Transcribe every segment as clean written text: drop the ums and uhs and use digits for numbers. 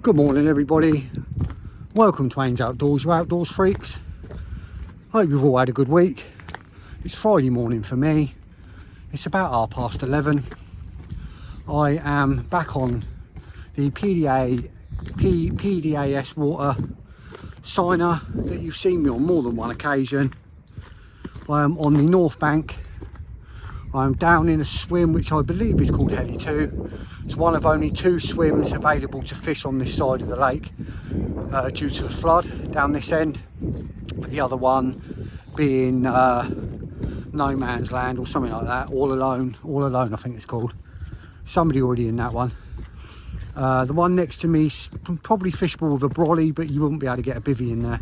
Good morning everybody, welcome to Ains Outdoors, you outdoors freaks. Hope you've all had a good week. It's Friday morning for me, it's about 11:30. I am back on the PDAS water signer that you've seen me on more than one occasion. I am on the North Bank. I am down in a swim which I believe is called Heli 2. It's one of only 2 swims available to fish on this side of the lake due to the flood down this end. The other one being No Man's Land or something like that, All Alone I think it's called. Somebody already in that one. The one next to me is probably fishable with a brolly, but you wouldn't be able to get a bivvy in there.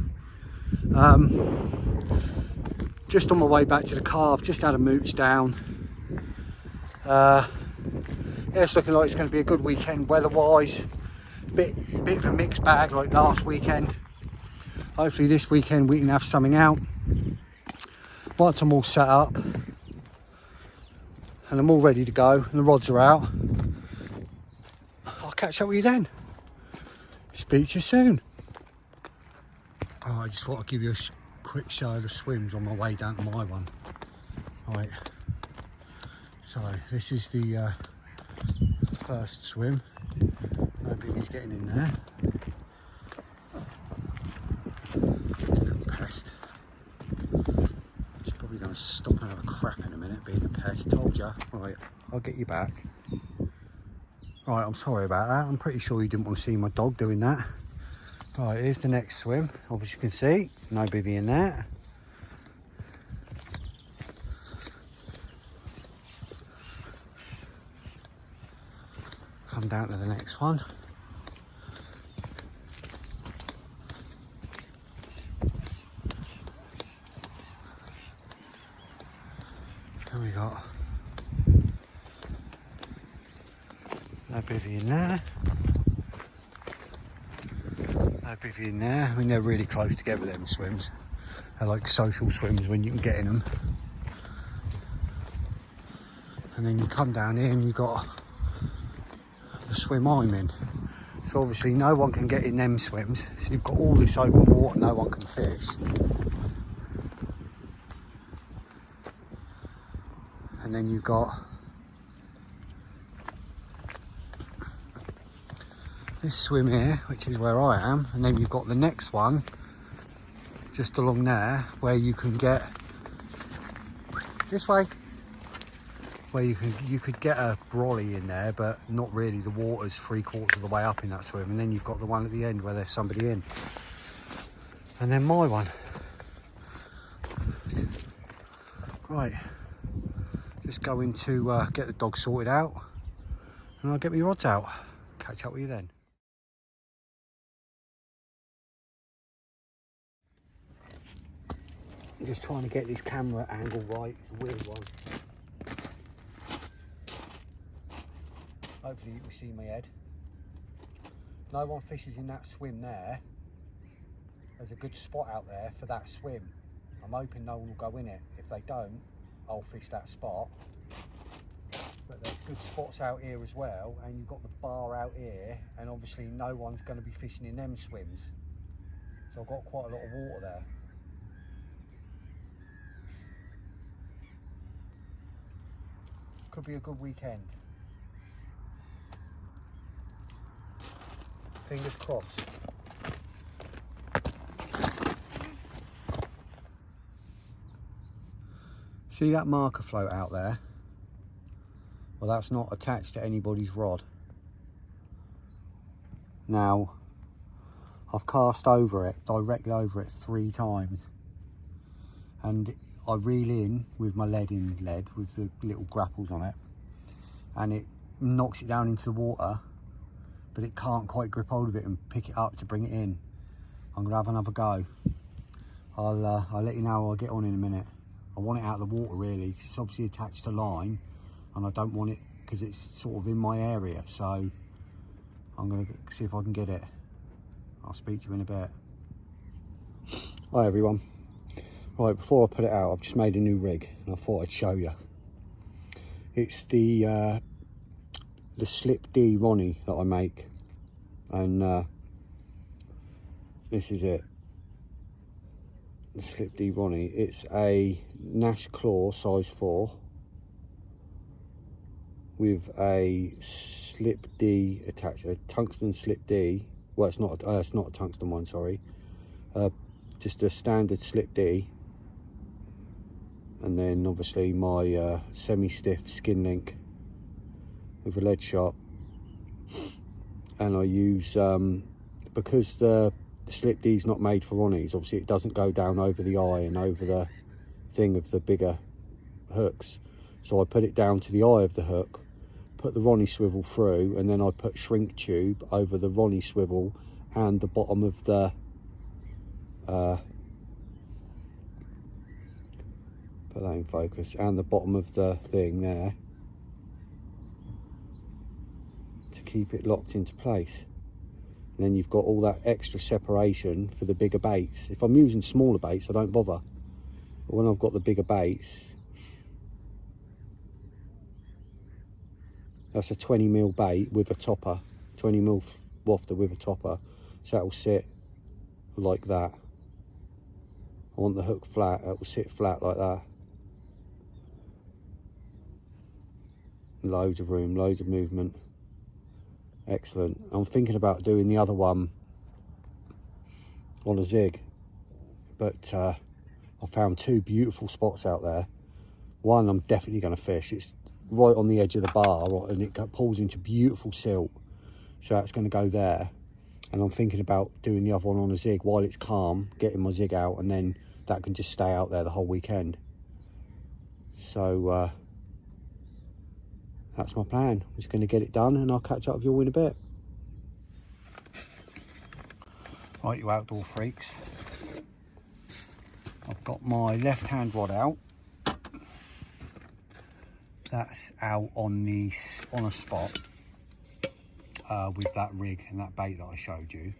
Just on my way back to the car, I've just had a mooch down. Yeah, it's looking like it's going to be a good weekend weather-wise. Bit of a mixed bag like last weekend. Hopefully this weekend we can have something out. Once I'm all set up and I'm all ready to go and the rods are out, I'll catch up with you then. Speak to you soon. Oh, I just thought I'd give you a quick show of the swims on my way down to my one. Right, so this is the first swim. No biggies getting in there. Just a little pest. She's probably going to stop and have a crap in a minute, being a pest. Told ya. Right, I'll get you back. Right, I'm sorry about that. I'm pretty sure you didn't want to see my dog doing that. Right, here's the next swim. Obviously you can see, no bivvy in there. Come down to the next one. There we got no bivvy in there. No bivvy in there. I mean, they're really close together, them swims. They're like social swims when you can get in them. And then you come down here and you got the swim I'm in. So obviously no one can get in them swims. So you've got all this open water, no one can fish. And then you've got this swim here, which is where I am, and then you've got the next one just along there where you can get this way, where you could get a brolly in there, but not really. The water's 3/4 of the way up in that swim. And then you've got the one at the end where there's somebody in, and then my one. Right, just going to get the dog sorted out and I'll get my rods out. Catch up with you then. I'm just trying to get this camera angle right. It's a weird one. Hopefully you can see my head. No one fishes in that swim there. There's a good spot out there for that swim. I'm hoping no one will go in it. If they don't, I'll fish that spot. But there's good spots out here as well, and you've got the bar out here, and obviously no one's going to be fishing in them swims. So I've got quite a lot of water there. Could be a good weekend. Fingers crossed. See that marker float out there? Well, that's not attached to anybody's rod. Now, I've cast over it, directly over it 3 times. And I reel in with my lead with the little grapples on it. And it knocks it down into the water, but it can't quite grip hold of it and pick it up to bring it in. I'm gonna have another go. I'll let you know how I get on in a minute. I want it out of the water really, because it's obviously attached to line, and I don't want it because it's sort of in my area. So I'm gonna see if I can get it. I'll speak to you in a bit. Hi everyone. Right, before I put it out, I've just made a new rig and I thought I'd show you. It's the Slip D Ronnie that I make, and This is it. The Slip D Ronnie. It's a Nash Claw size 4 with a Slip D attached, a tungsten Slip D. Well, it's not a tungsten one, sorry. Just a standard Slip D, and then obviously my semi-stiff skin link with a lead shot. And I use because the Slip D is not made for Ronnies. Obviously, it doesn't go down over the eye and over the thing of the bigger hooks. So I put it down to the eye of the hook, put the Ronnie swivel through, and then I put shrink tube over the Ronnie swivel and the bottom of the put that in focus, and the bottom of the thing there, to keep it locked into place. And then you've got all that extra separation for the bigger baits. If I'm using smaller baits, I don't bother. But when I've got the bigger baits, that's a 20mm bait with a topper, 20mm wafter with a topper. So that'll sit like that. I want the hook flat, it will sit flat like that. Loads of room, loads of movement. Excellent. I'm thinking about doing the other one on a zig, but I found 2 beautiful spots out there. One I'm definitely going to fish. It's right on the edge of the bar, and it pulls into beautiful silt, so that's going to go there. And I'm thinking about doing the other one on a zig while it's calm, getting my zig out, and then that can just stay out there the whole weekend. So that's my plan. I'm just going to get it done, and I'll catch up with you all in a bit. Right, you outdoor freaks. I've got my left-hand rod out. That's out on a spot with that rig and that bait that I showed you.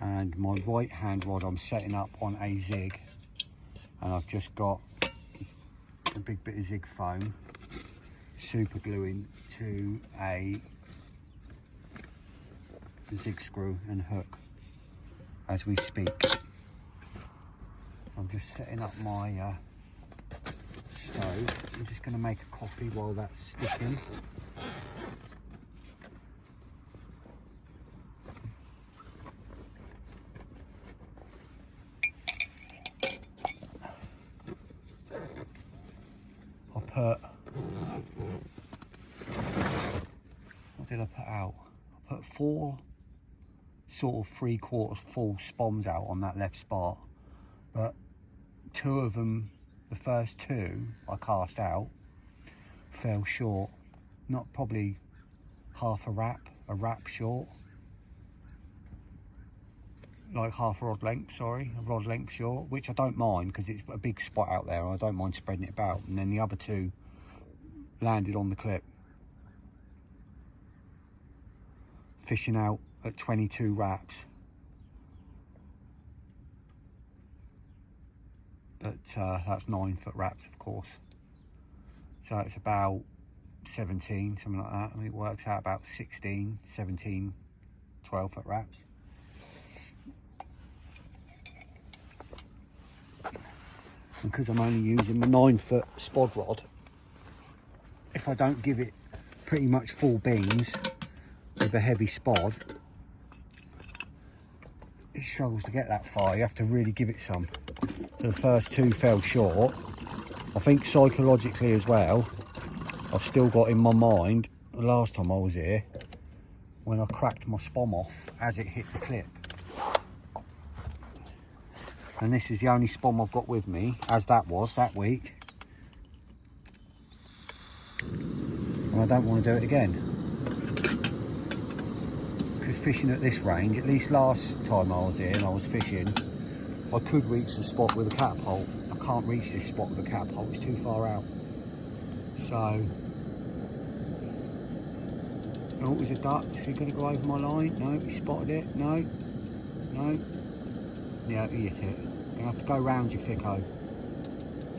And my right-hand rod I'm setting up on a zig, and I've just got a big bit of zig foam super gluing to a zig screw and hook as we speak. I'm just setting up my stove. I'm just going to make a coffee while that's sticking. What did I put out? I put 4 sort of 3/4 full spoms out on that left spot, but 2 of them, the first 2 I cast out, fell short. Not probably half a wrap short. Like half a rod length, sorry, a rod length short, which I don't mind because it's a big spot out there. I don't mind spreading it about. And then the other 2 landed on the clip. Fishing out at 22 wraps. But that's 9-foot wraps, of course. So it's about 17, something like that. I mean, it works out about 16, 17, 12-foot wraps. And because I'm only using the 9-foot spod rod, if I don't give it pretty much full beans with a heavy spod, it struggles to get that far. You have to really give it some. So the first 2 fell short. I think psychologically as well, I've still got in my mind the last time I was here when I cracked my spom off as it hit the clip. And this is the only spom I've got with me, as that was that week. And I don't want to do it again. Because fishing at this range, at least last time I was here and I was fishing, I could reach the spot with a catapult. I can't reach this spot with a catapult, it's too far out. So, oh, it was a duck. Is he going to go over my line? No, he spotted it. No. Yeah, he hit it. You're going to have to go round your thicko.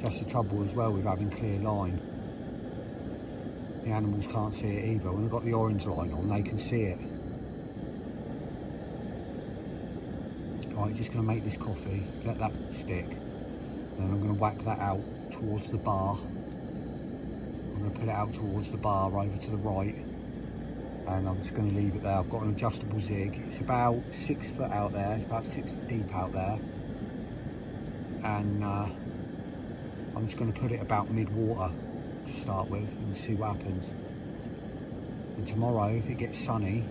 That's the trouble as well with having clear line. The animals can't see it either. When they've got the orange line on, they can see it. Right, just going to make this coffee, let that stick. Then I'm going to whack that out towards the bar. I'm going to put it out towards the bar over to the right. And I'm just going to leave it there. I've got an adjustable zig. It's about 6 foot out there, about 6 foot deep out there. And I'm just going to put it about mid-water to start with and see what happens. And tomorrow, if it gets sunny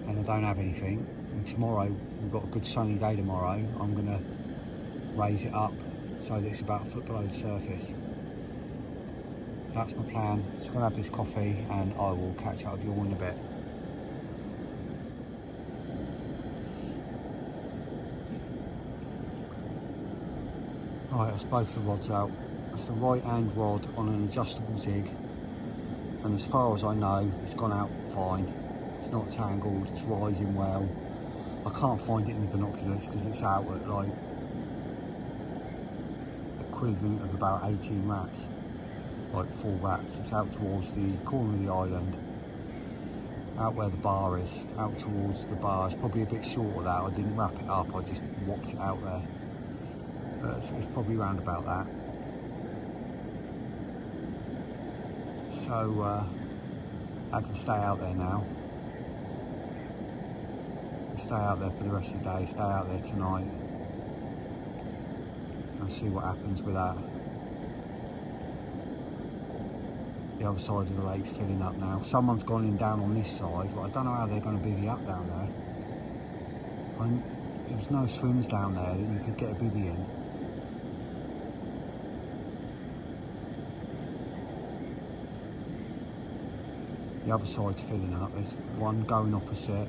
and I don't have anything, and tomorrow we've got a good sunny day tomorrow, I'm going to raise it up so that it's about a foot below the surface. That's my plan. Just going to have this coffee and I will catch up with you all in a bit. Right, that's both the rods out. That's the right hand rod on an adjustable zig, and as far as I know it's gone out fine. It's not tangled, it's rising well. I can't find it in the binoculars because it's out at like equivalent of about 18 wraps, like 4 wraps. It's out towards the corner of the island, out where the bar is, out towards the bar. It's probably a bit short of that. I didn't wrap it up, I just whopped it out there. It's probably around about that. So I can stay out there now. Stay out there for the rest of the day, stay out there tonight and see what happens with that. The other side of the lake's filling up now. Someone's gone in down on this side, but I don't know how they're going to bivvy up down there. There's no swims down there that you could get a bivvy in. The other side's filling up. There's one going opposite.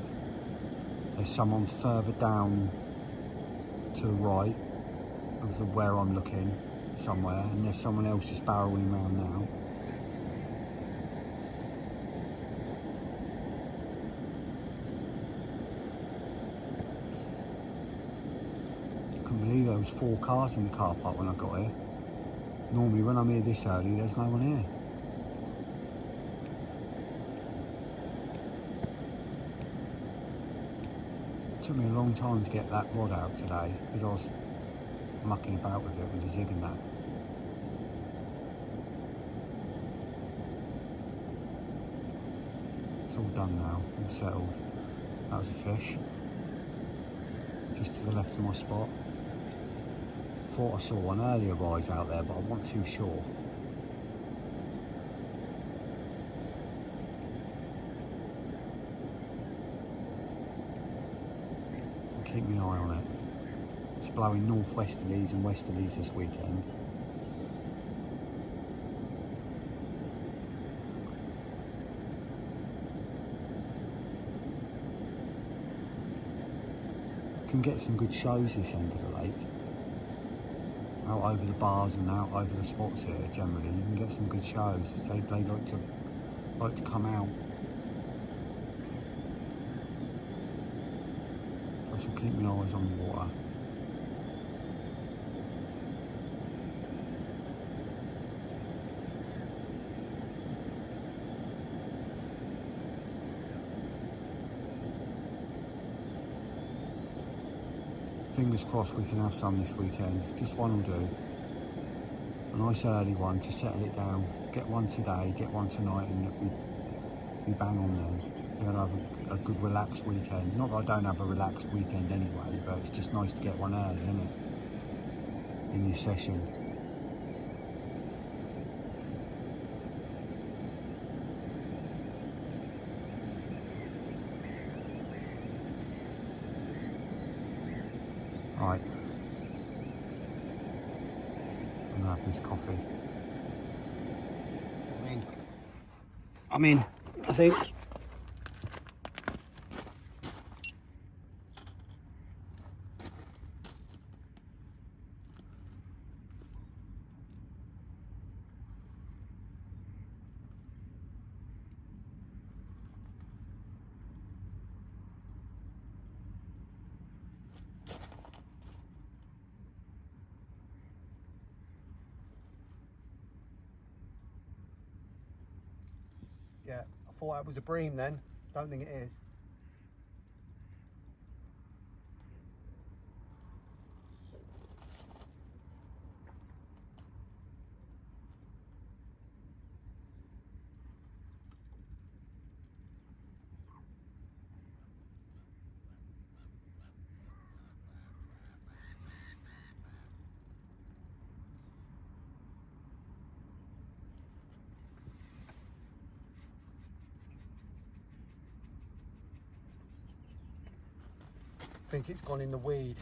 There's someone further down to the right of where I'm looking somewhere, and there's someone else just barreling around now. I couldn't believe there was 4 cars in the car park when I got here. Normally when I'm here this early there's no one here. It took me a long time to get that rod out today because I was mucking about with it with the zig and that. It's all done now, all settled. That was a fish, just to the left of my spot. Thought I saw one earlier rise out there, but I wasn't too sure. Keep my eye on it. It's blowing northwesterlies and westerlies this weekend. You can get some good shows this end of the lake. Out over the bars and out over the spots here generally, you can get some good shows. They like to come out. I shall keep my eyes on the water. Fingers crossed we can have some this weekend. Just one will do. A nice early one to settle it down. Get one today, get one tonight, and we bang on then. We're going to have a good relaxed weekend. Not that I don't have a relaxed weekend anyway, but it's just nice to get one early, isn't it? In your session. Right. I'm going to have this coffee. I'm in, I think. Yeah, I thought that was a bream then. Don't think it is. think it's gone in the weed.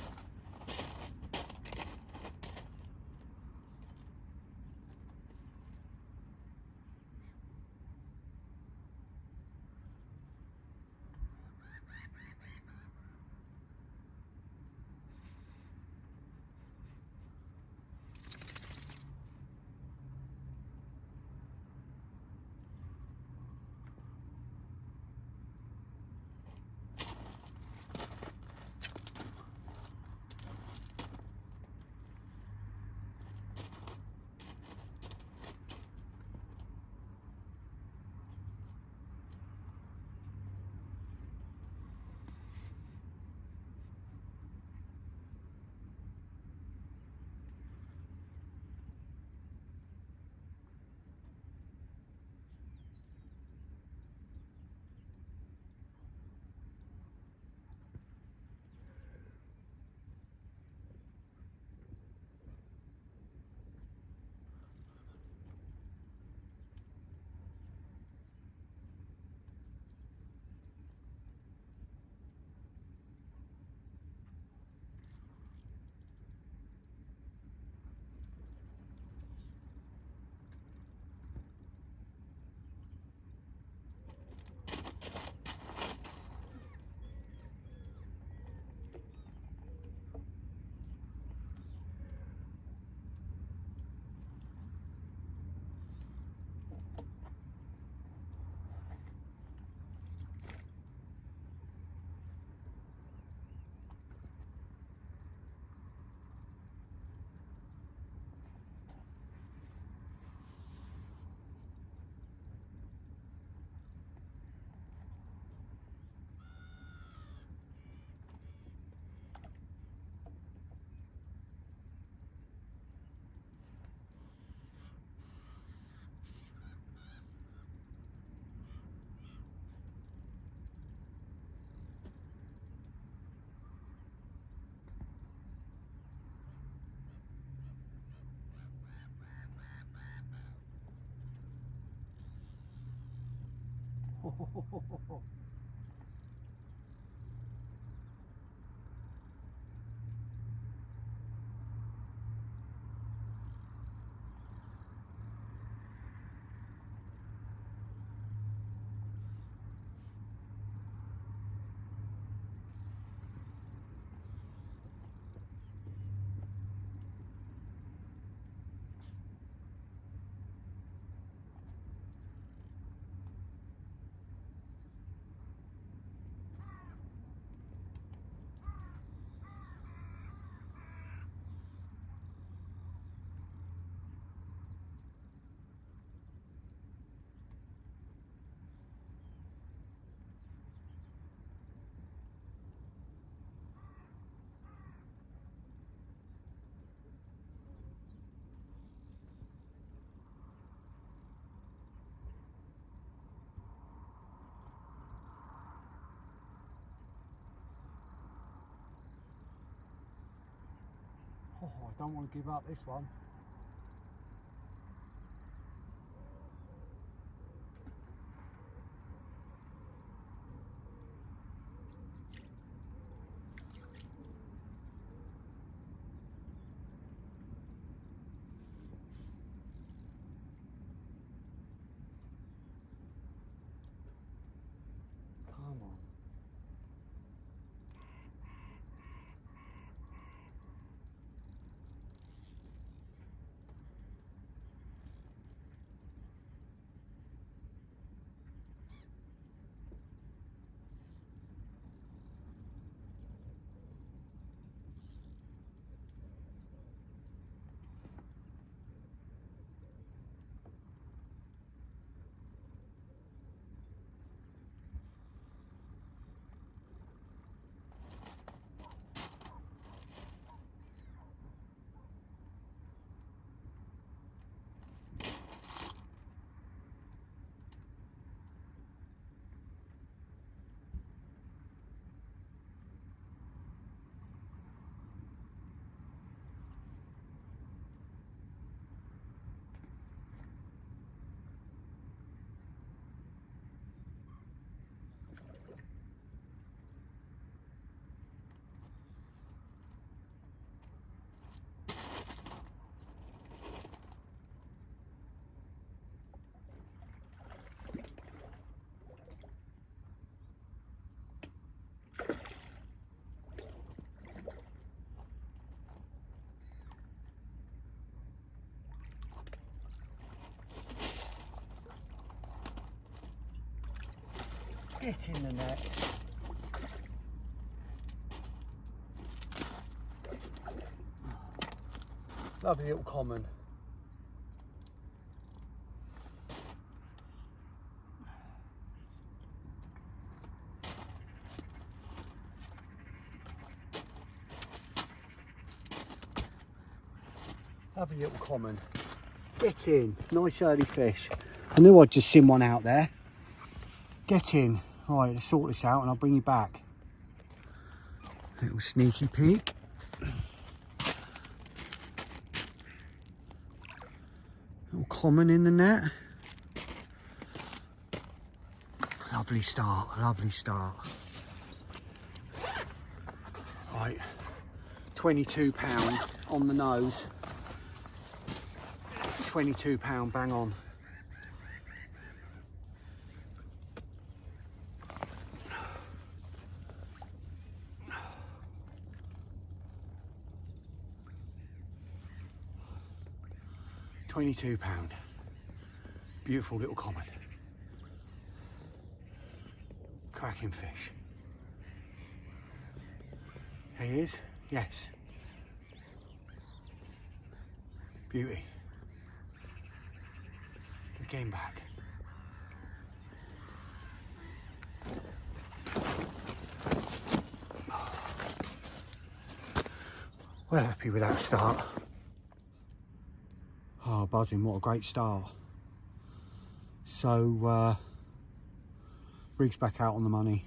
Oh, I don't want to give up this one. Come on. Get in the net. Lovely little common. Lovely little common. Get in. Nice early fish. I knew I'd just seen one out there. Get in. Right, let's sort this out and I'll bring you back. Little sneaky peek. Little common in the net. Lovely start, lovely start. Right, £22 on the nose. £22 bang on. £22. Beautiful little common. Cracking fish. He is, yes. Beauty. Let's get him back. Well happy with that start. Oh, buzzing, what a great start. So, rig's back out on the money.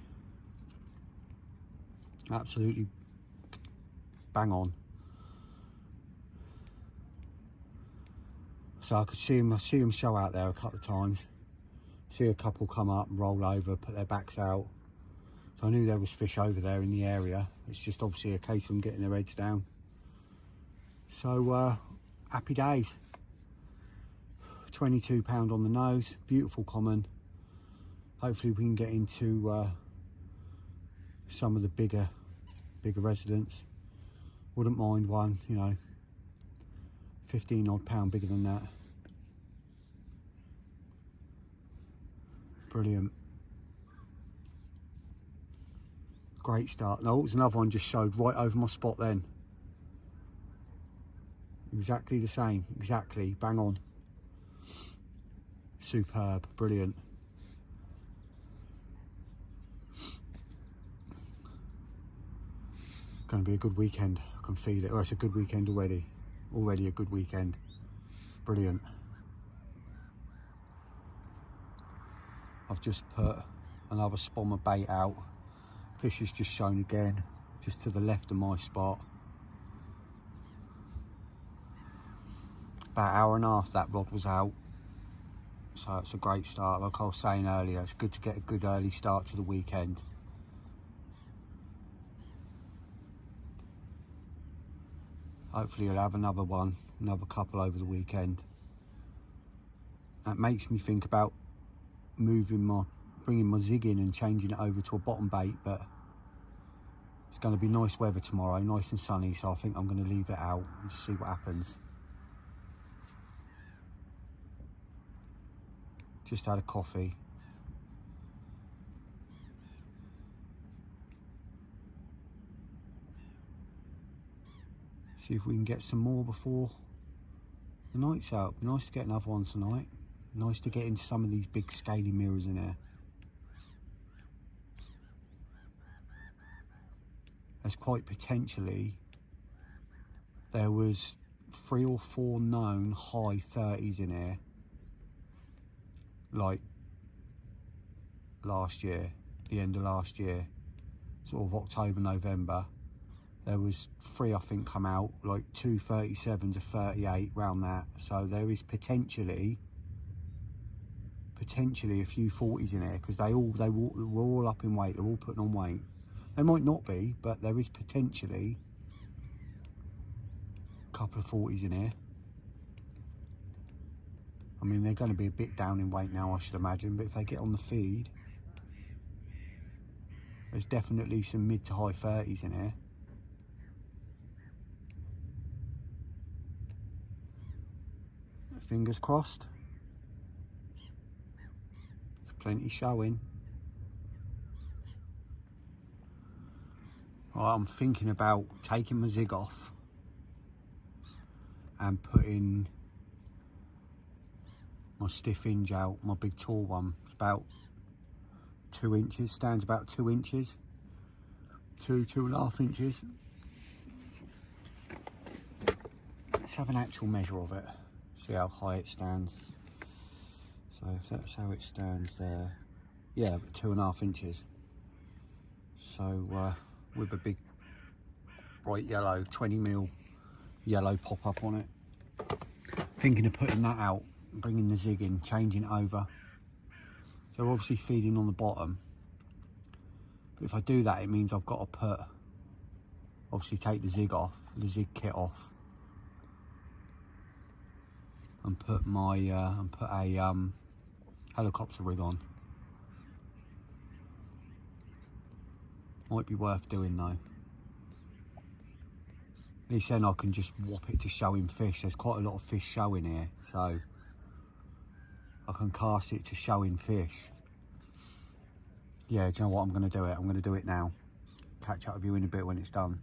Absolutely bang on. So I could see him show out there a couple of times. See a couple come up, roll over, put their backs out. So I knew there was fish over there in the area. It's just obviously a case of them getting their heads down. So, happy days. £22 on the nose, beautiful common. Hopefully we can get into some of the bigger residents. Wouldn't mind one, you know, 15 odd pound bigger than that. Brilliant. Great start. No, it was another one just showed right over my spot then. Exactly the same, exactly, bang on. Superb, brilliant. Going to be a good weekend, I can feel it. Oh, it's a good weekend already. Already a good weekend. Brilliant. I've just put another spommer bait out. Fish is just shown again, just to the left of my spot. About an hour and a half that rod was out. So it's a great start. Like I was saying earlier, it's good to get a good early start to the weekend. Hopefully I'll have another one, another couple over the weekend. That makes me think about bringing my zig in and changing it over to a bottom bait, but it's going to be nice weather tomorrow, nice and sunny, so I think I'm going to leave it out and just see what happens. Just had a coffee. See if we can get some more before the night's out. Nice to get another one tonight. Nice to get into some of these big scaly mirrors in there. There's quite potentially, there was 3 or 4 known high 30s in here. Like last year, the end of last year, sort of October, November, there was 3 I think come out, like 2 37 to 38 round that. So there is potentially a few 40s in here, because they were all up in weight, they're all putting on weight. They might not be, but there is potentially a couple of 40s in here. I mean, they're going to be a bit down in weight now, I should imagine, but if they get on the feed, there's definitely some mid to high 30s in here. Fingers crossed. There's plenty showing. Right, I'm thinking about taking my zig off and putting my stiff hinge out, my big tall one. It's about 2 inches, stands about 2 inches, 2.5 inches. Let's have an actual measure of it, see how high it stands. So if that's how it stands there, yeah, but 2.5 inches. So with a big bright yellow 20mm yellow pop-up on it. Thinking of putting that out, bringing the zig in, changing it over. So obviously feeding on the bottom. But if I do that, it means I've got to put, obviously take the zig off, the zig kit off, and put my a helicopter rig on. Might be worth doing though. At least then I can just whop it to showing fish. There's quite a lot of fish showing here, so I can cast it to showing fish. Yeah, do you know what? I'm going to do it. I'm going to do it now. Catch up with you in a bit when it's done.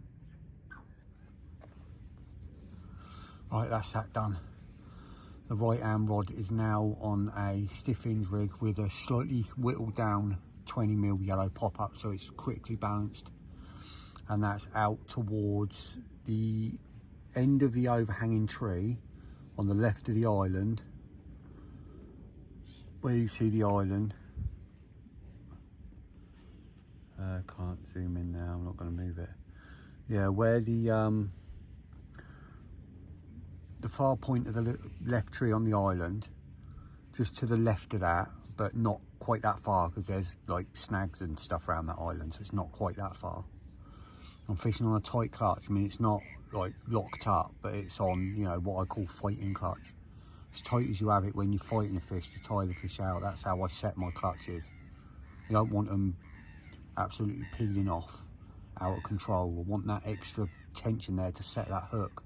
Right, that's that done. The right hand rod is now on a stiff hinge rig with a slightly whittled down 20mm yellow pop-up, so it's quickly balanced. And that's out towards the end of the overhanging tree on the left of the island, where you see the island. Can't zoom in now, I'm not going to move it. Yeah, where the far point of the left tree on the island, just to the left of that, but not quite that far, because there's like snags and stuff around that island, so it's not quite that far. I'm fishing on a tight clutch. I mean, it's not like locked up, but it's on, you know, what I call fighting clutch. As tight as you have it when you're fighting a fish to tie the fish out. That's how I set my clutches. You don't want them absolutely peeling off, out of control. I want that extra tension there to set that hook.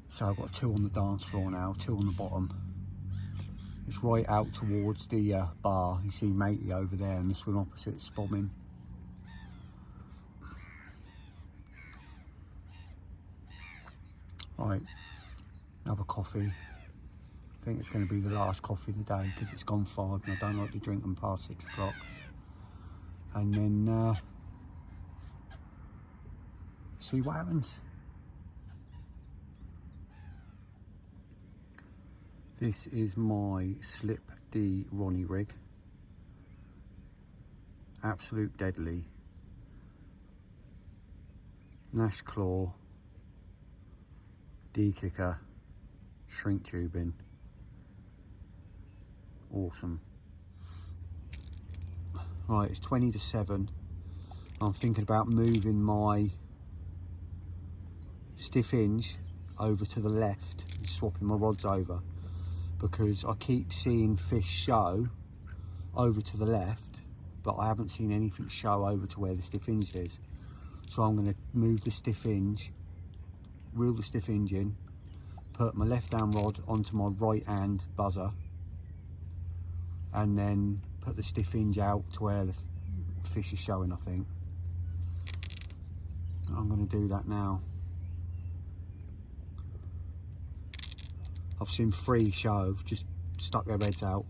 So I've got 2 on the dance floor now, 2 on the bottom. It's right out towards the bar. You see Matey over there and the swim opposite Spodding. Right, another coffee. I think it's going to be the last coffee of the day because it's gone 5 and I don't like to drink them past 6 o'clock. And then see what happens. This is my Slip D Ronnie rig. Absolute deadly. Nash claw, D kicker, shrink tubing. Awesome. Right, it's 20 to 7. I'm thinking about moving my stiff hinge over to the left and swapping my rods over, because I keep seeing fish show over to the left, but I haven't seen anything show over to where the stiff hinge is. So I'm going to move the stiff hinge, reel the stiff hinge in, put my left hand rod onto my right hand buzzer, and then put the stiff hinge out to where the fish is showing, I think. I'm going to do that now. I've seen 3 show, just stuck their heads out.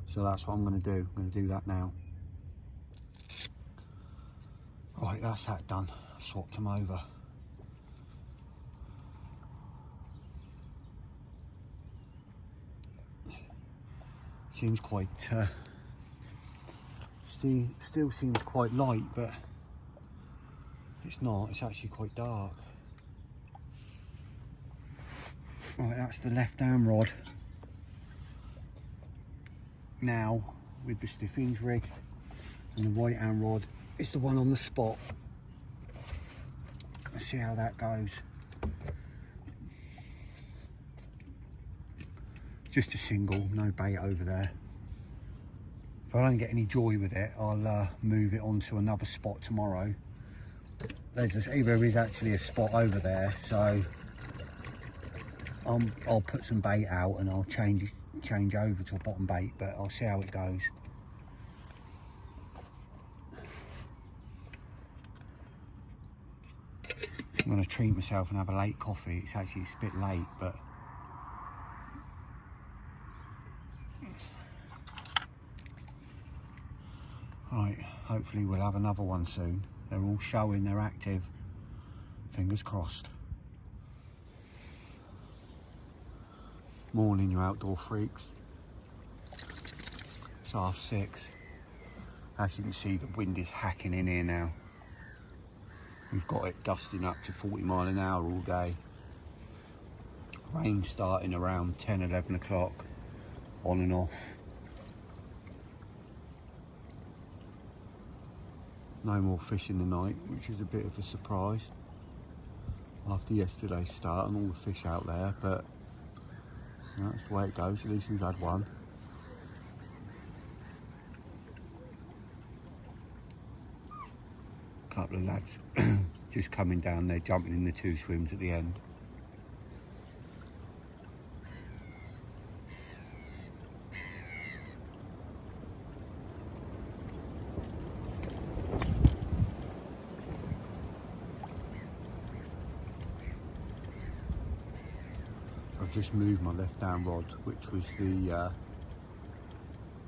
So that's what I'm going to do. I'm going to do that now. Right, that's that done. I swapped them over. Seems quite, still seems quite light, but it's not. It's actually quite dark. Right, that's the left hand rod now with the stiff hinge rig, and the right hand rod is the one on the spot. Let's see how that goes. Just a single, no bait over there. If I don't get any joy with it, I'll move it onto another spot tomorrow. There is actually a spot over there, so I'll put some bait out and I'll change change over to a bottom bait, but I'll see how it goes. I'm going to treat myself and have a late coffee. It's a bit late, but right, hopefully we'll have another one soon. They're all showing, they're active. Fingers crossed. Morning, you outdoor freaks. It's 6:30. As you can see, the wind is hacking in here now. We've got it gusting up to 40 miles an hour all day. Rain starting around 10, 11 o'clock, on and off. No more fish in the night, which is a bit of a surprise after yesterday's start and all the fish out there, but you know, that's the way it goes. At least we've had one. Couple of lads just coming down there, jumping in the 2 swims at the end. I've just moved my left down rod, which was the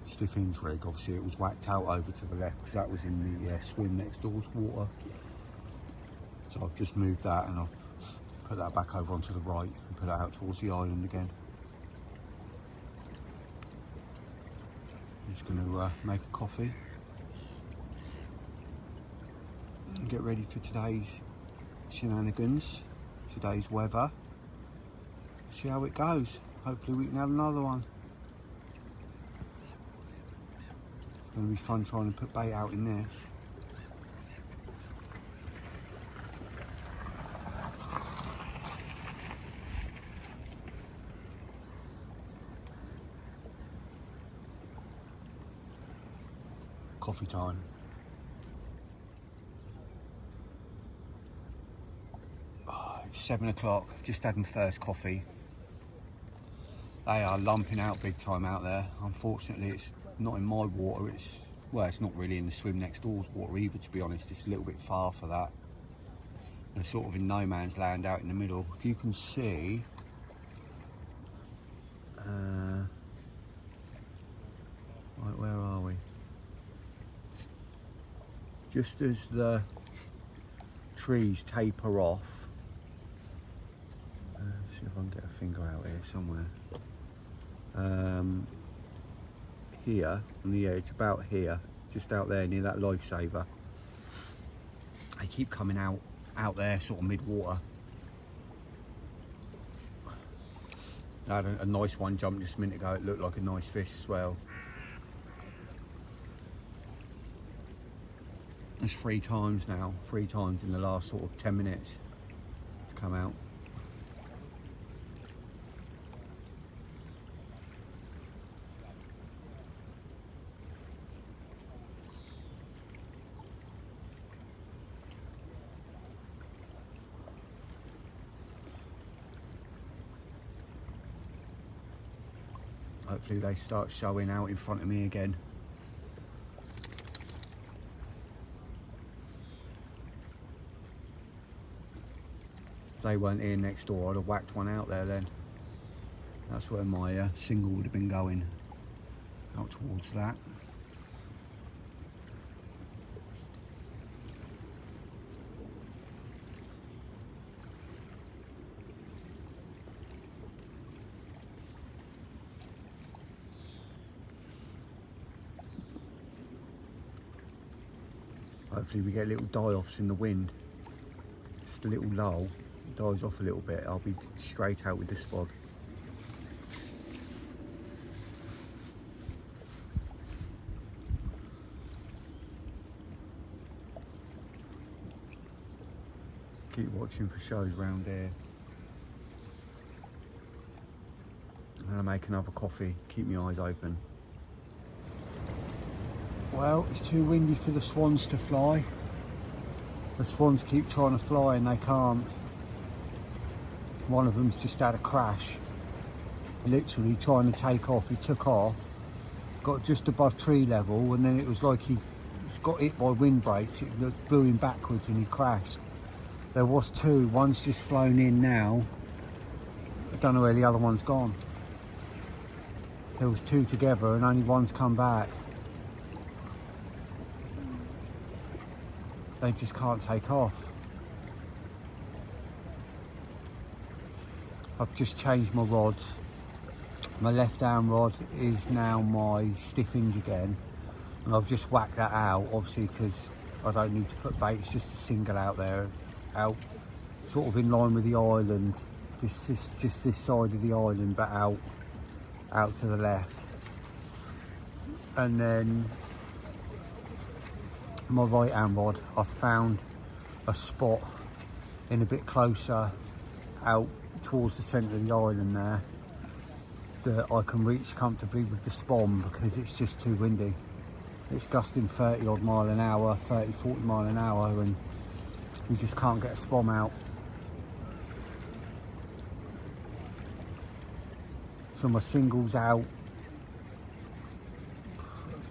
stiff hinge rig. Obviously it was whacked out over to the left because that was in the swim next door's water. So I've just moved that and I've put that back over onto the right and put it out towards the island again. I'm just going to make a coffee and get ready for today's shenanigans, today's weather. See how it goes. Hopefully we can have another one. It's going to be fun trying to put bait out in this. Coffee time. Oh, it's 7 o'clock. I've just had my first coffee. They are lumping out big time out there. Unfortunately, it's not in my water. It's not really in the swim next door's water either, to be honest. It's a little bit far for that. They're sort of in no man's land out in the middle. If you can see, right, where are we? Just as the trees taper off, see if I can get a finger out here somewhere. Here on the edge, about here, just out there near that lifesaver. They keep coming out there, sort of mid-water. I had a nice one jump just a minute ago. It looked like a nice fish as well. There's 3 times now, 3 times in the last sort of 10 minutes it's come out. Hopefully they start showing out in front of me again. If they weren't here next door, I'd have whacked one out there then. That's where my single would have been going, out towards that. Hopefully we get little die-offs in the wind. Just a little lull, it dies off a little bit, I'll be straight out with this spod. Keep watching for shows round here. I'm going to make another coffee, keep my eyes open. Well, it's too windy for the swans to fly. The swans keep trying to fly and they can't. One of them's just had a crash. literally trying to take off. He took off, got just above tree level, and then it was like he got hit by windbreaks. It blew him backwards and he crashed. There was two. One's just flown in now. I don't know where the other one's gone. There was two together and only one's come back. They just can't take off. I've just changed my rods. My left arm rod is now my stiff hinge again, and I've just whacked that out, obviously because I don't need to put bait. It's just a single out there, out sort of in line with the island. This is just this side of the island, but out to the left. And then my right hand rod, I found a spot in a bit closer out towards the centre of the island there that I can reach comfortably with the spawn because it's just too windy. It's gusting 30 odd mile an hour, 30, 40 mile an hour, and you just can't get a spawn out. So my single's out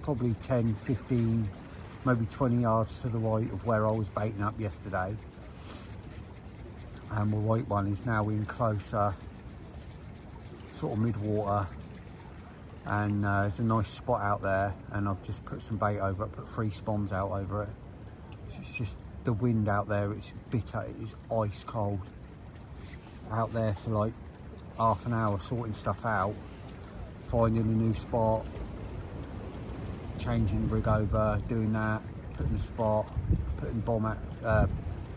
probably 10, 15, maybe 20 yards to the right of where I was baiting up yesterday. And my right one is now in closer, sort of mid-water, and there's a nice spot out there, and I've just put some bait over it, put 3 spawns out over it. So it's just the wind out there, it's bitter, it is ice cold. Out there for like half an hour sorting stuff out, finding a new spot, changing the rig over, doing that, putting the spot, putting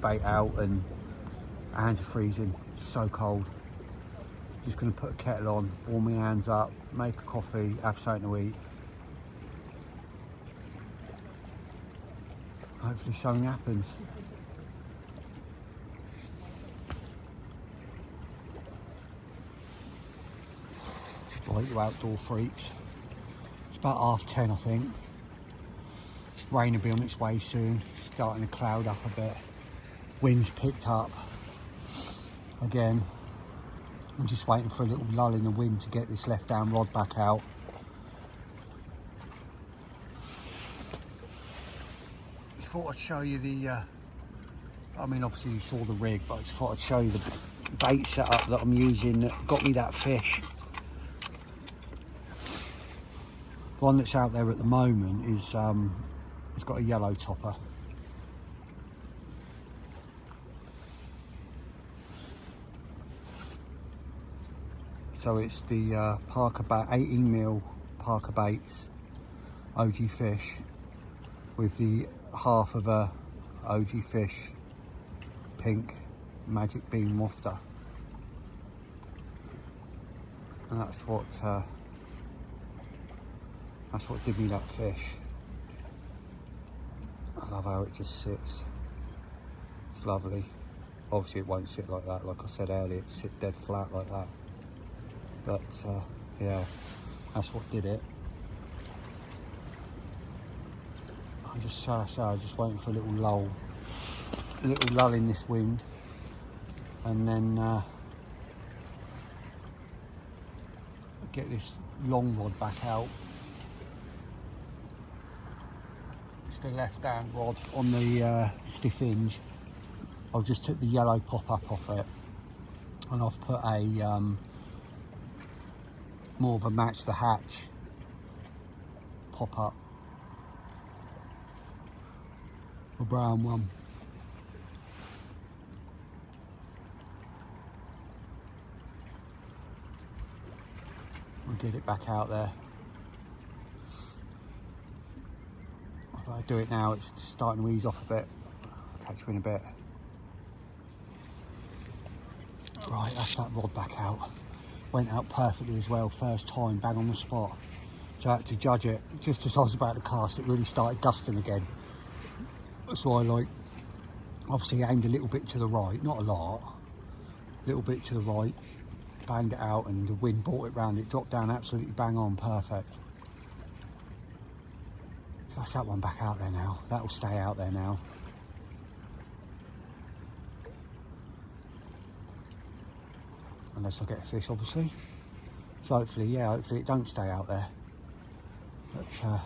bait out, and hands are freezing. It's so cold. Just going to put a kettle on, warm my hands up, make a coffee, have something to eat. Hopefully something happens. Right, you outdoor freaks. It's about 10:30, I think. Rain will be on its way soon. It's starting to cloud up a bit. Wind's picked up again. I'm just waiting for a little lull in the wind to get this left hand rod back out. Just thought I'd show you the, I mean obviously you saw the rig, but I just thought I'd show you the bait setup that I'm using that got me that fish. The one that's out there at the moment is, it's got a yellow topper. So it's the Parker 18mm Parker Baits OG Fish with the half of a OG Fish pink Magic Beam Wafter, and that's what did me that fish. I love how it just sits. It's lovely. Obviously it won't sit like that, like I said earlier, it sit dead flat like that. But yeah, that's what did it. I just waiting for a little lull in this wind, and then get this long rod back out. It's the left hand rod on the stiff hinge. I've just took the yellow pop up off it, and I've put a more of a match the hatch pop up, a brown one. We'll get it back out there. If I do it now, it's starting to ease off a bit. I'll catch you in a bit. Right, that's that rod back out. Went out perfectly as well, first time, bang on the spot. So I had to judge it. Just as I was about to cast, it really started gusting again. So I obviously aimed a little bit to the right, not a lot, a little bit to the right, banged it out, and the wind brought it round. It dropped down absolutely bang on, perfect. So that's that one back out there now. That'll stay out there now. Unless I get a fish, obviously. So hopefully it don't stay out there. But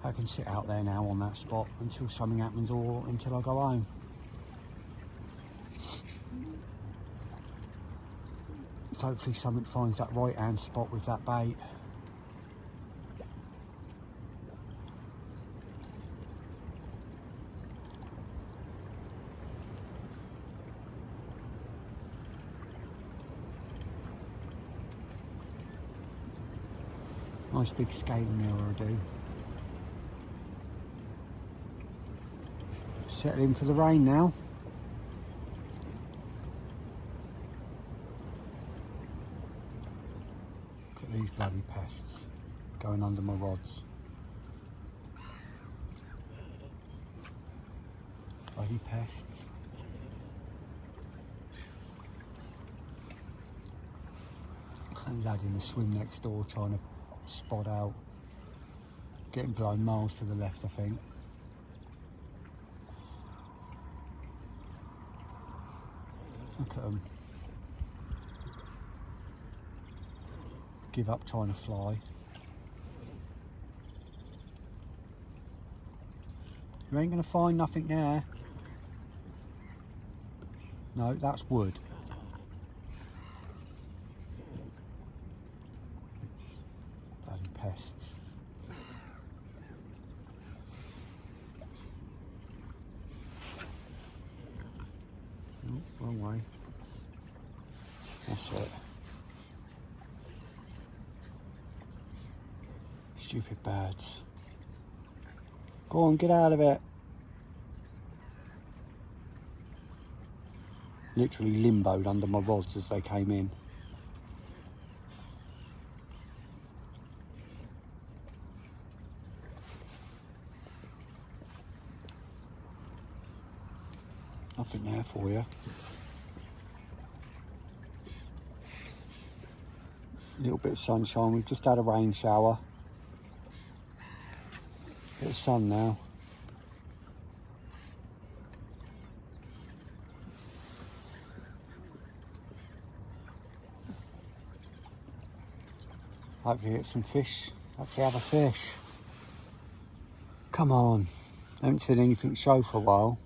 I can sit out there now on that spot until something happens or until I go home. So hopefully something finds that right hand spot with that bait. Nice big scaling mirror I do. Settle in for the rain now. Look at these bloody pests going under my rods. Bloody pests. And lad in the swim next door trying to spot out. Getting blown miles to the left, I think. Look at them. Give up trying to fly. You ain't gonna find nothing there. No, that's wood. Bloody pests. Oh, wrong way. That's it. Stupid birds. Go on, get out of it. Literally limboed under my rods as they came in. Nothing there for you. A little bit of sunshine. We've just had a rain shower. Bit of sun now. Hopefully get some fish. Hopefully have a fish. Come on. I haven't seen anything show for a while.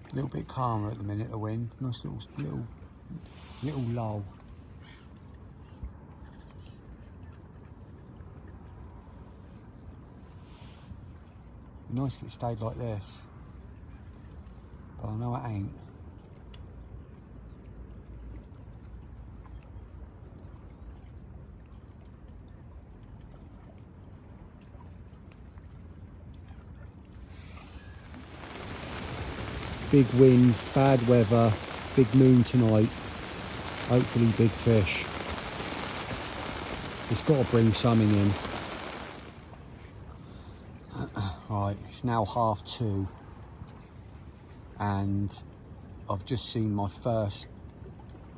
A little bit calmer at the minute, the wind. Nice little lull. Nice if it stayed like this, but I know it ain't. Big winds, bad weather, big moon tonight, hopefully big fish. It's got to bring something in. Right, it's now 2:30 and I've just seen my first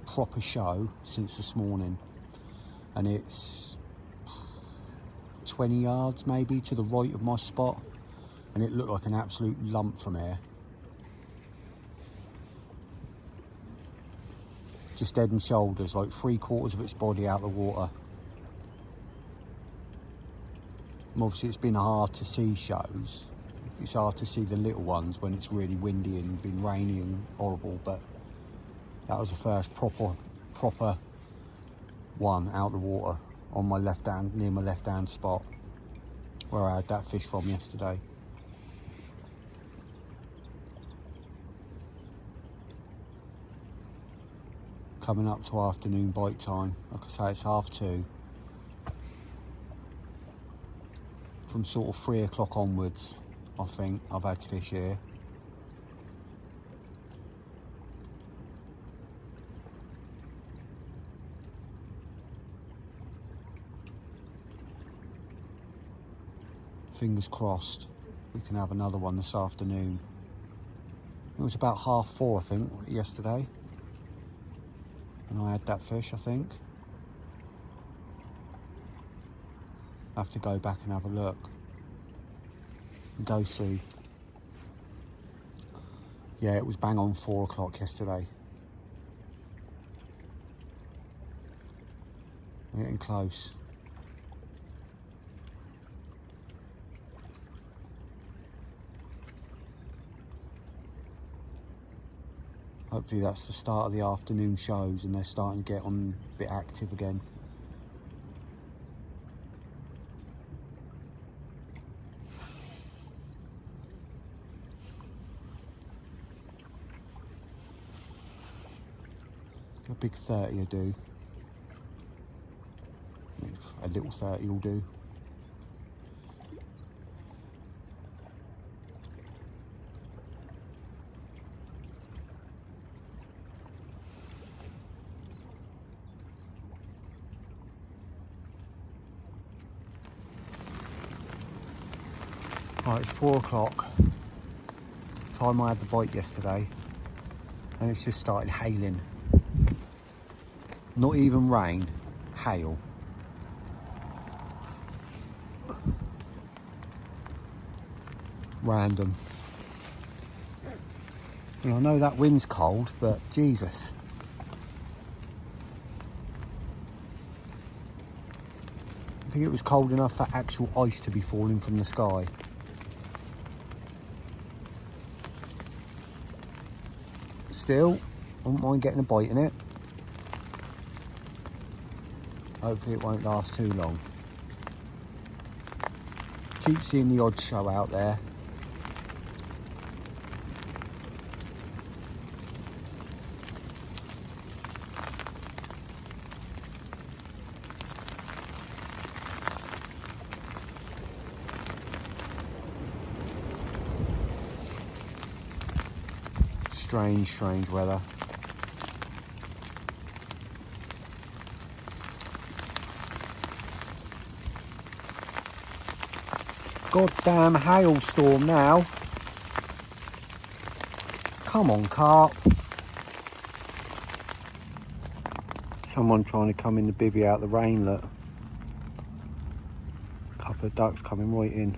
proper show since this morning, and it's 20 yards maybe to the right of my spot, and it looked like an absolute lump from here. Just head and shoulders, like 3/4 of its body out of the water. And obviously it's been hard to see shows. It's hard to see the little ones when it's really windy and been rainy and horrible, but that was the first proper one out of the water on my left hand, near my left hand spot where I had that fish from yesterday. Coming up to afternoon bite time. Like I say, it's 2:30. From sort of 3 o'clock onwards, I think I've had fish here. fingers crossed we can have another one this afternoon. It was about 4:30, I think, yesterday, and I had that fish, I think. I have to go back and have a look and go see. Yeah, it was bang on 4 o'clock yesterday. We're getting close. Hopefully that's the start of the afternoon shows and they're starting to get on a bit active again. A big 30 will do. A little 30 will do. Right, it's 4 o'clock. Time I had the bite yesterday, and it's just started hailing. Not even rain, hail. Random. And I know that wind's cold, but Jesus. I think it was cold enough for actual ice to be falling from the sky. Still, I wouldn't mind getting a bite in it. Hopefully it won't last too long. Keep seeing the odd show out there. Strange weather. Goddamn hailstorm now. Come on, carp. Someone trying to come in the bivvy out of the rain, look. A couple of ducks coming right in.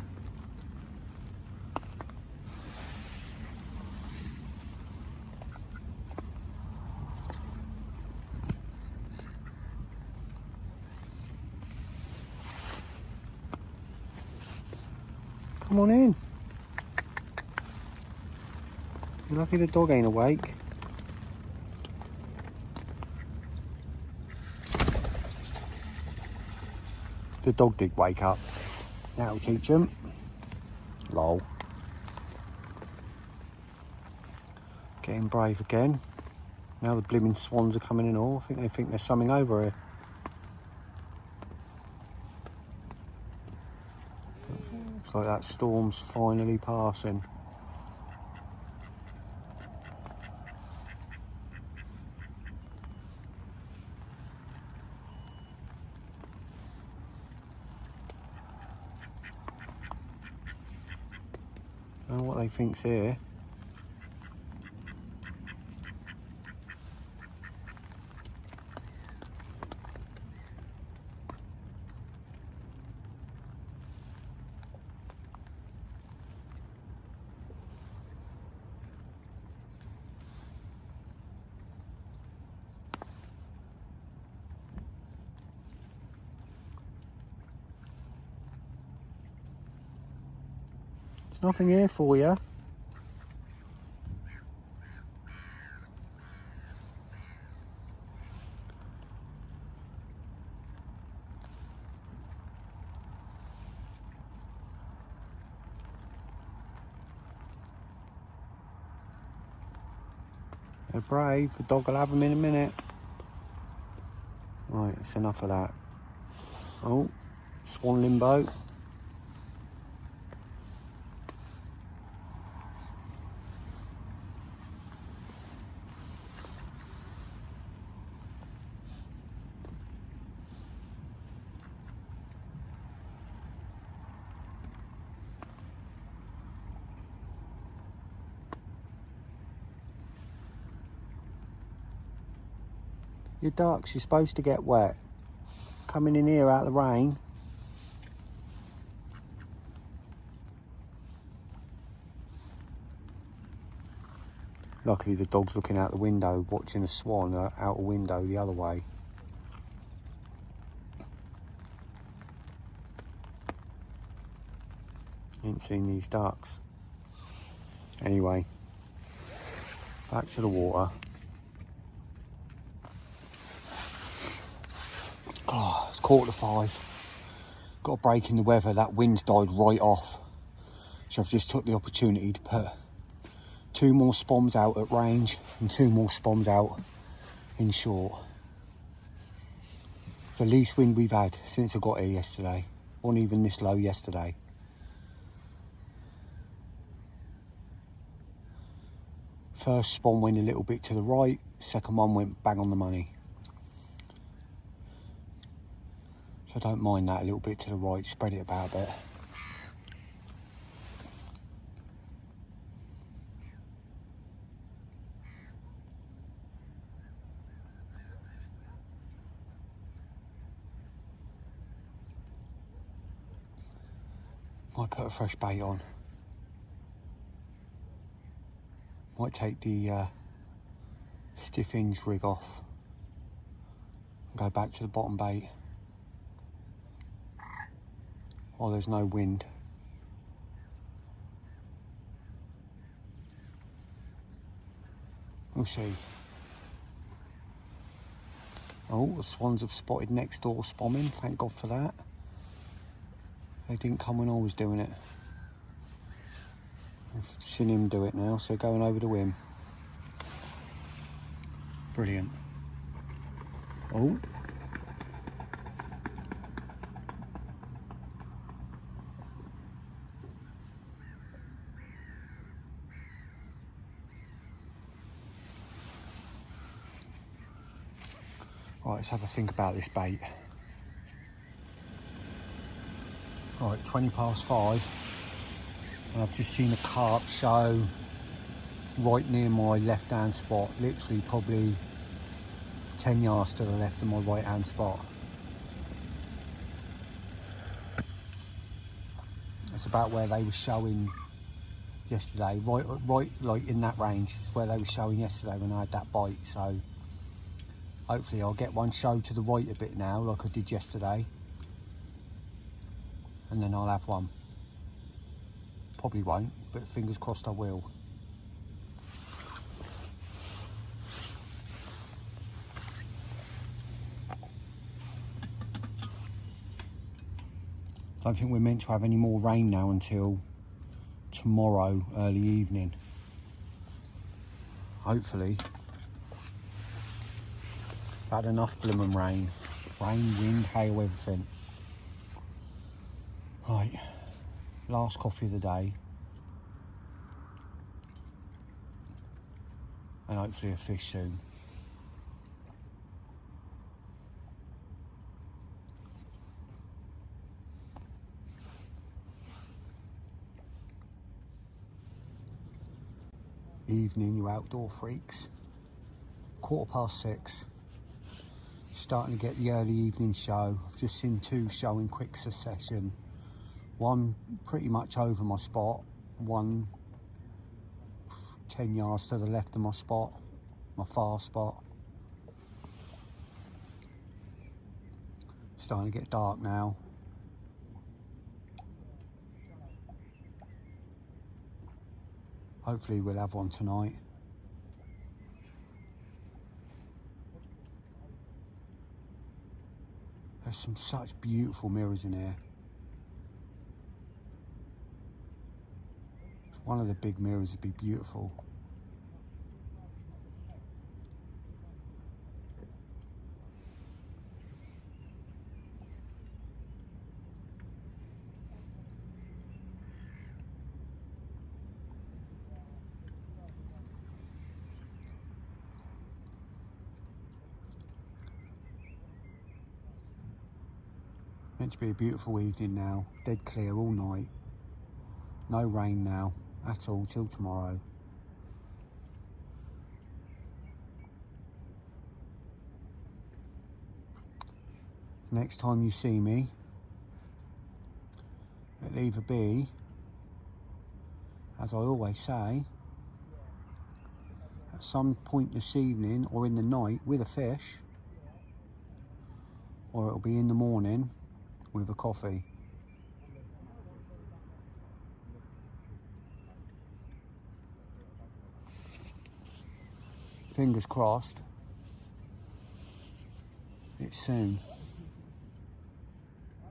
Come on in. You're lucky the dog ain't awake. The dog did wake up. That'll teach him. Lol. Getting brave again. Now the blooming swans are coming in all. I think they think there's something over here. Looks like that storm's finally passing. I don't know what they think's here. There's nothing here for you. They're brave. The dog will have them in a minute. Right, it's enough of that. Oh, swan limbo. Your ducks, you're supposed to get wet. Coming in here out of the rain. Luckily the dog's looking out the window, watching a swan out a window the other way. Ain't seen these ducks. Anyway, back to the water. Oh, it's 4:45. Got a break in the weather. That wind's died right off. So I've just took the opportunity to put 2 more spoms out at range and 2 more spoms out in short. It's the least wind we've had since I got here yesterday. Wasn't even this low yesterday. First spawn went a little bit to the right, second one went bang on the money. So I don't mind that a little bit to the right, spread it about a bit. Might put a fresh bait on. Might take the stiff hinge rig off and go back to the bottom bait. Oh, there's no wind. We'll see. Oh, the swans have spotted next door spomming, thank God for that. They didn't come when I was doing it. I've seen him do it now, so going over to him. Brilliant. Oh. Right, let's have a think about this bait. Right, 5:20, and I've just seen a carp show right near my left hand spot, literally probably 10 yards to the left of my right hand spot. It's about where they were showing yesterday, right like in that range. It's where they were showing yesterday when I had that bite, so hopefully I'll get one show to the right a bit now like I did yesterday, and then I'll have one. Probably won't, but fingers crossed I will. Don't think we're meant to have any more rain now until tomorrow early evening. Hopefully. I've had enough blooming rain. Rain, wind, hail, everything. Right, last coffee of the day. And hopefully a fish soon. Evening, you outdoor freaks. 6:15. Starting to get the early evening show. I've just seen 2 show in quick succession. One pretty much over my spot, one 10 yards to the left of my spot, my far spot. Starting to get dark now. Hopefully we'll have one tonight. There's some such beautiful mirrors in here. One of the big mirrors would be beautiful. Meant to be a beautiful evening now. Dead clear all night. No rain now at all till tomorrow. Next time you see me, it'll either be, as I always say, at some point this evening or in the night with a fish, or it'll be in the morning with a coffee. Fingers crossed, it's soon,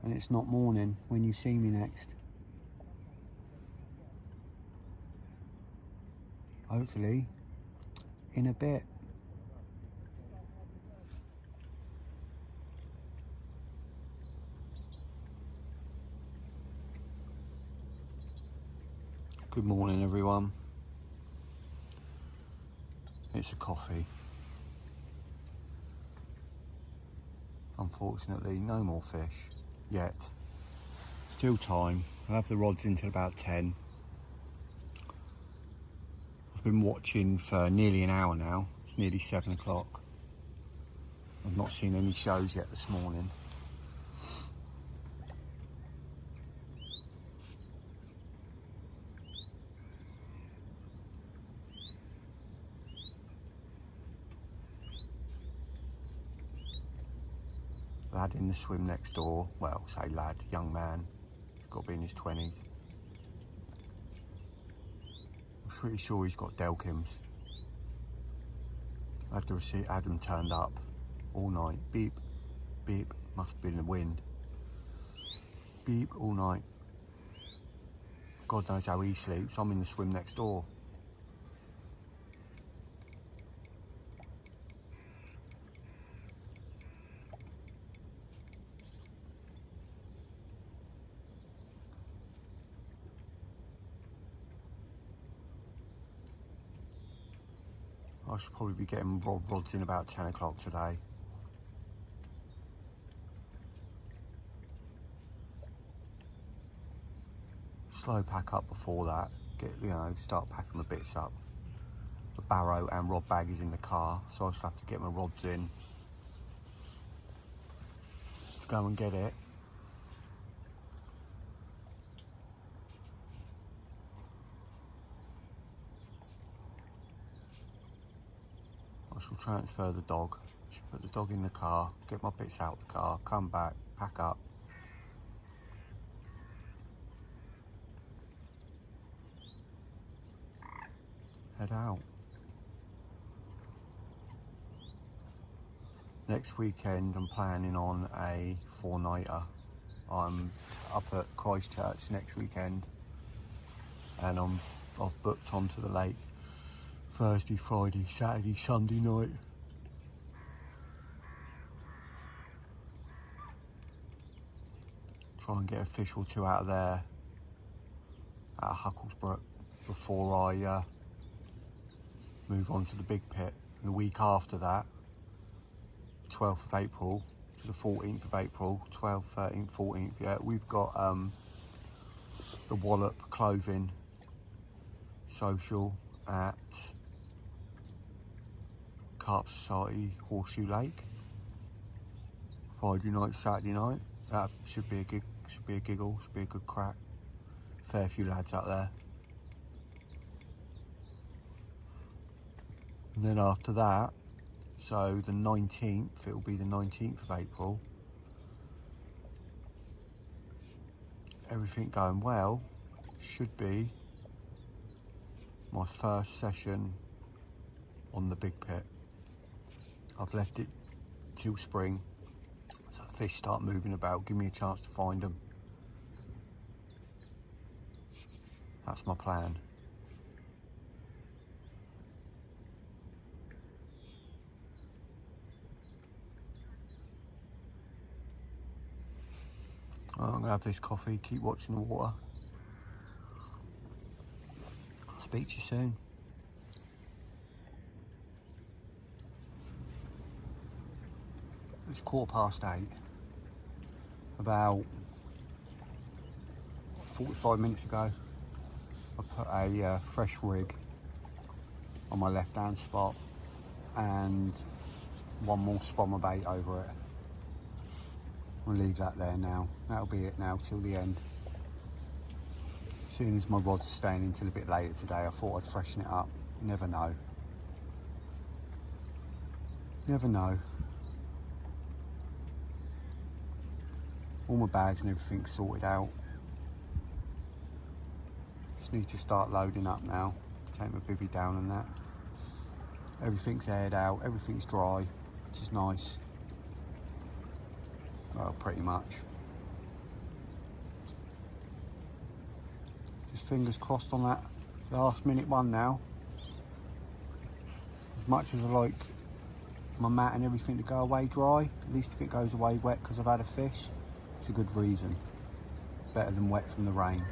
and it's not morning when you see me next. Hopefully in a bit. Good morning, everyone. It's a coffee. Unfortunately, no more fish yet. Still time. I'll have the rods until about 10. I've been watching for nearly an hour now. It's nearly 7 o'clock. I've not seen any shows yet this morning. Lad in the swim next door, well, say lad, young man, he's got to be in his 20s. I'm pretty sure he's got Delkims. I had to see Adam turned up all night. Beep, beep, must have been the wind. Beep all night. God knows how he sleeps. I'm in the swim next door. I should probably be getting rods in about 10 o'clock today. Slow pack up before that. Start packing the bits up. The barrow and rod bag is in the car, so I just have to get my rods in to go and get it. I shall transfer the dog. I should put the dog in the car, get my bits out of the car, come back, pack up. Head out. Next weekend I'm planning on a 4-nighter. I'm up at Christchurch next weekend, and I've booked onto the lake Thursday, Friday, Saturday, Sunday night. Try and get a fish or two out of there at Hucklesbrook before I move on to the big pit. And the week after that, 12th of April to the 14th of April, 12th, 13th, 14th, yeah, we've got the Wallop Clothing Social at Carp Society Horseshoe Lake. Friday night, Saturday night. That should be a giggle, should be a good crack. Fair few lads out there. And then after that, so the 19th, it'll be the 19th of April. Everything going well, should be my first session on the big pit. I've left it till spring, so fish start moving about, give me a chance to find them. That's my plan. I'm going to have this coffee, keep watching the water. Speak to you soon. It's 8:15. About 45 minutes ago, I put a fresh rig on my left hand spot and one more spommer bait over it. I'll leave that there now. That'll be it now till the end. As soon as my rods are staying until a bit later today, I thought I'd freshen it up. Never know. Never know. All my bags and everything's sorted out. Just need to start loading up now. Take my bivvy down and that. Everything's aired out, everything's dry, which is nice. Well, pretty much. Just fingers crossed on that last minute one now. As much as I like my mat and everything to go away dry, at least if it goes away wet because I've had a fish, it's a good reason. Better than wet from the rain.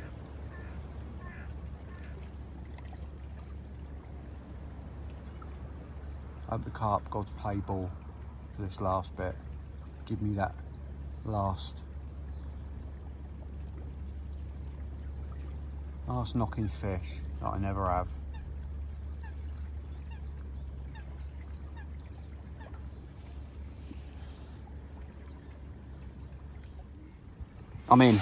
Hope the carp gods play ball for this last bit. Give me that last knockings fish that I never have. I'm in.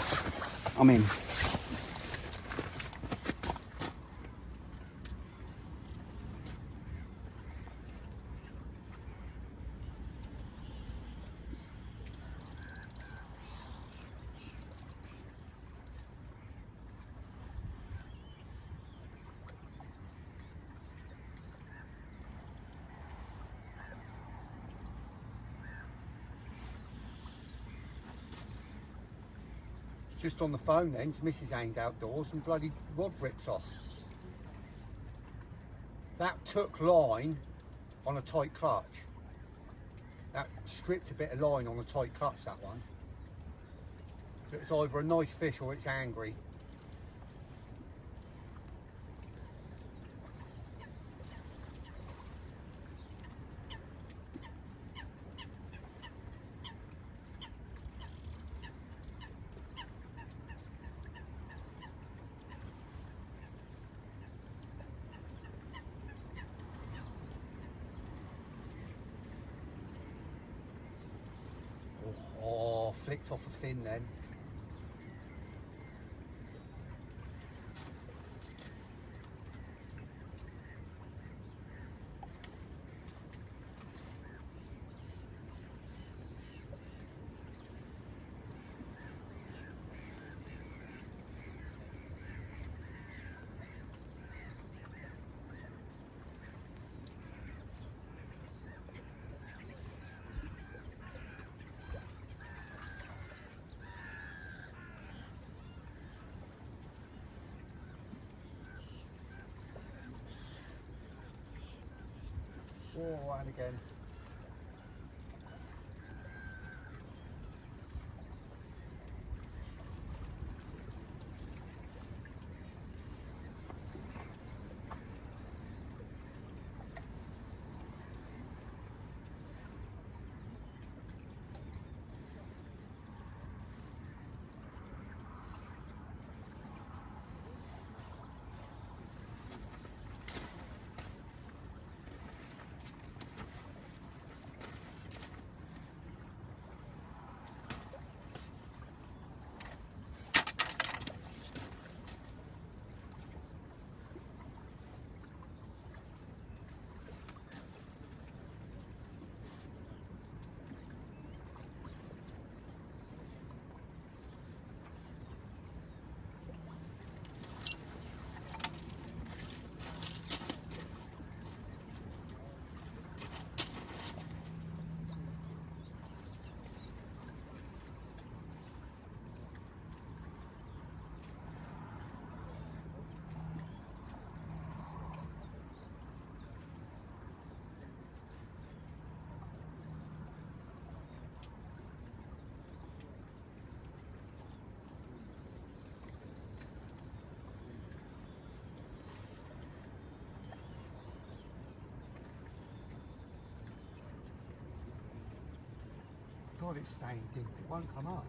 Just on the phone then to Mrs. Haynes Outdoors and bloody rod rips off. That took line on a tight clutch. That stripped a bit of line on a tight clutch, that one. So it's either a nice fish or it's angry. Oh, flicked off a fin then. Oh, and again. God, it's staying deep. It won't come up.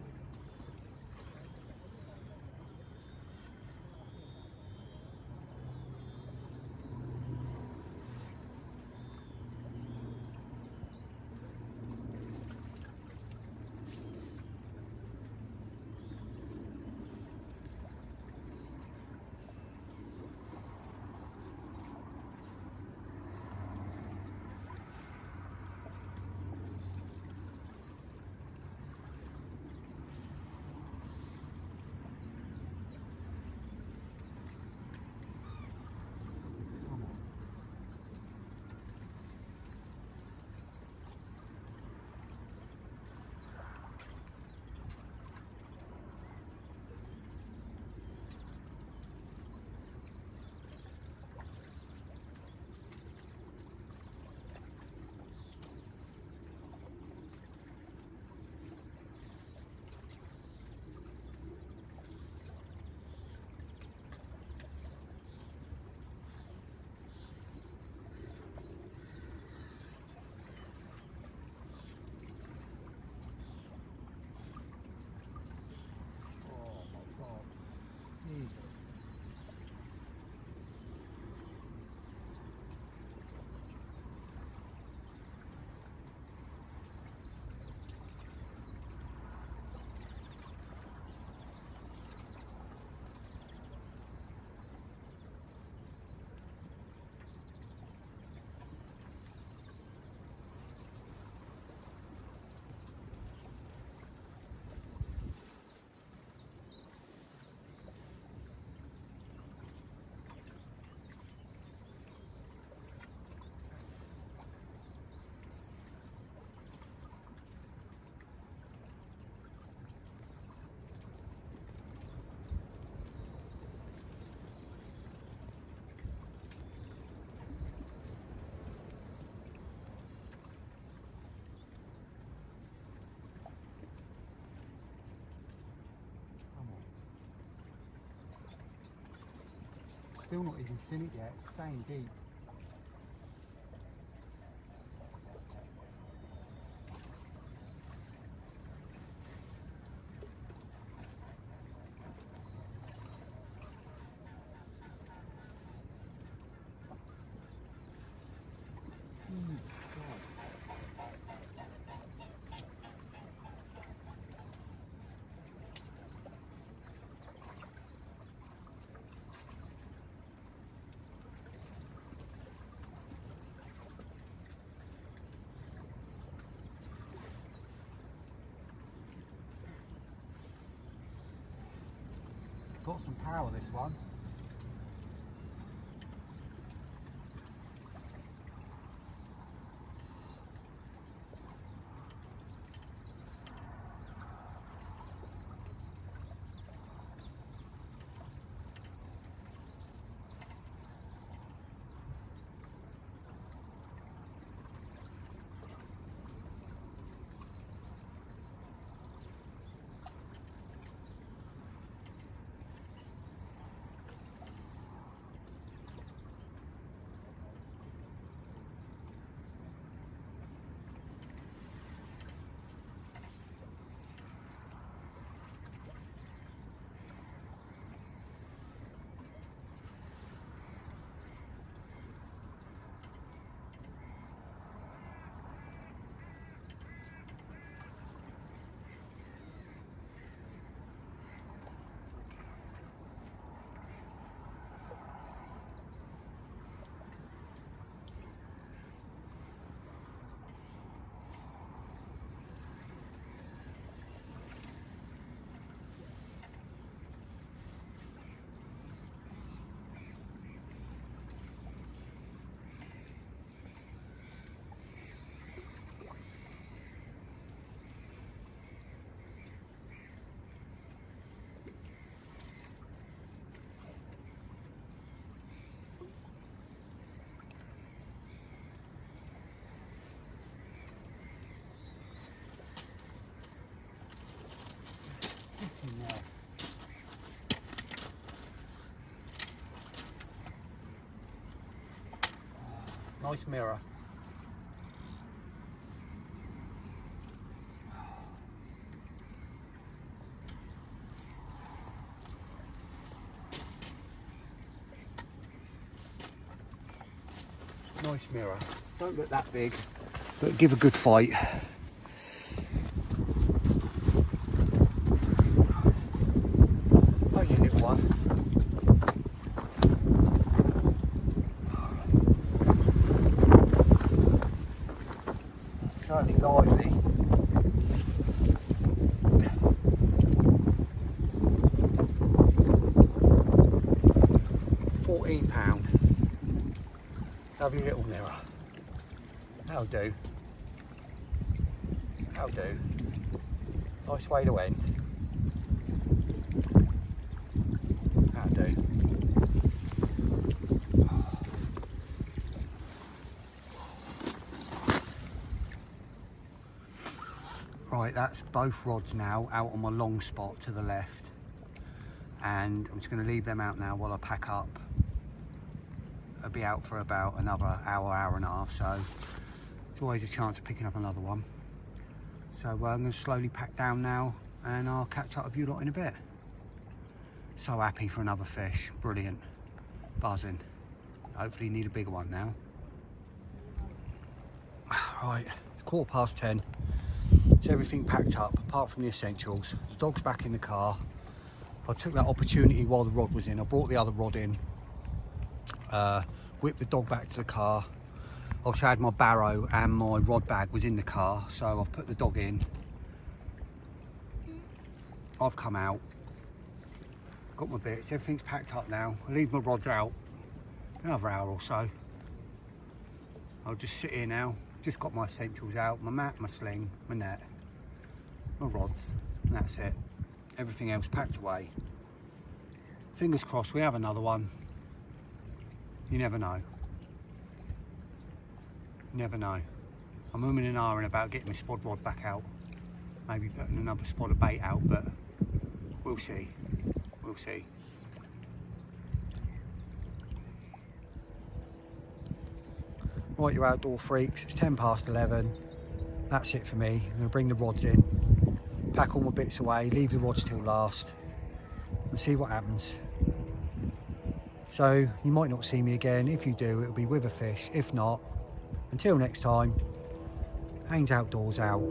still not even seen it yet, it's staying deep. Got some power, this one. Nice mirror. Nice mirror. Don't look that big, but give a good fight. Oh, you little one. Certainly lively. £14. Lovely little mirror. That'll do. That'll do. Nice way to end. That'll do. Right, that's both rods now out on my long spot to the left, and I'm just going to leave them out now while I pack up. I'll be out for about another hour and a half, so there's always a chance of picking up another one. So I'm going to slowly pack down now, and I'll catch up with you lot in a bit. So happy for another fish, brilliant, buzzing. Hopefully need a bigger one now. Right, it's 10:15. So everything packed up apart from the essentials. The dog's back in the car. I took that opportunity while the rod was in. I brought the other rod in, whipped the dog back to the car. Obviously I had my barrow and my rod bag was in the car, so I've put the dog in. I've come out, got my bits, everything's packed up now. I'll leave my rod out for another hour or so. I'll just sit here now. Just got my essentials out, my mat, my sling, my net, my rods, and that's it. Everything else packed away. Fingers crossed we have another one. You never know. You never know. I'm umming and ahhing about getting my spod rod back out. Maybe putting another spot of bait out, but we'll see. We'll see. Right, you outdoor freaks, it's 10 past 11. That's it for me. I'm going to bring the rods in, pack all my bits away, leave the rods till last and see what happens. So you might not see me again. If you do, it'll be with a fish. If not, until next time, Haynes Outdoors out.